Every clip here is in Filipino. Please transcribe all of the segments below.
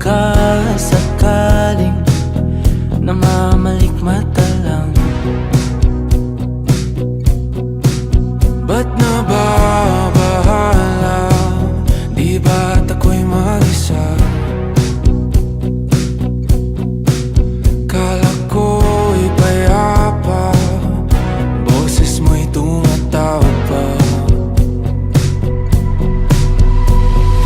sakasakaling namamalikmata lang. Ba't nababahala? Di ba't ako'y mag-isa? Kala ko'y payapa, boses mo'y tumatawag pa.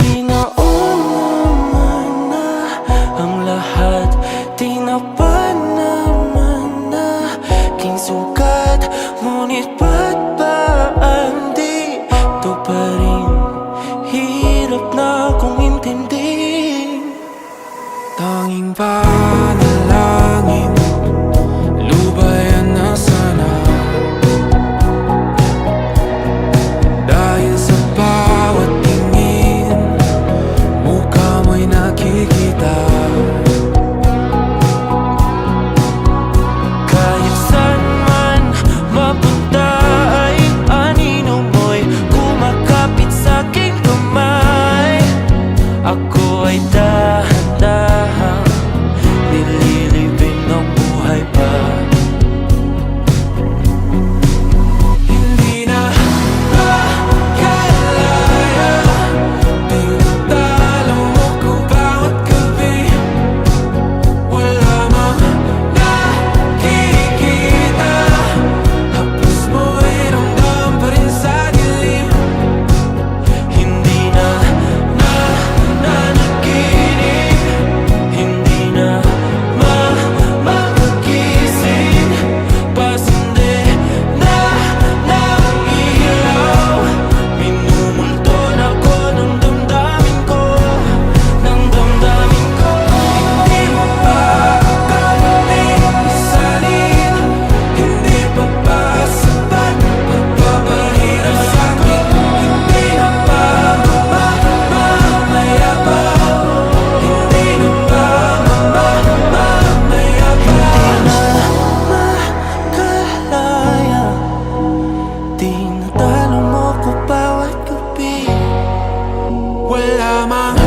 Di naman na ang lahat, di na pa naman na aking sukat. Ngunit ba't ba di ito pa rin? Hirap na akong intindihin. Tanging panalangin, lubayan na sana. Dahil sa bawat tingin, mukha mo'y nakikita. Kahit saan man mapunta ay anino mo'y kumakapit sa'king kamay. Ako ay dahan-dahan nililibing ng buhay pa. Hindi na makalaya, tinatalo mo ko bawat gabi. Wala mang nakikita, hapos mo'y ramdam pa rin sa dilim. Hindi na nanaginip, hindi na makagising. Pasindi na ng ilaw, minumulton ako ng damdamin ko, ng damdamin ko. Hindi mo pa akalain isalin, hindi pa ba sapat pagpapahirap sa'kin? Hindi na ba mamayabang? Hindi na ba mamayabang? Makalaya, tinatalo mo ko bawat gabi. Wala mang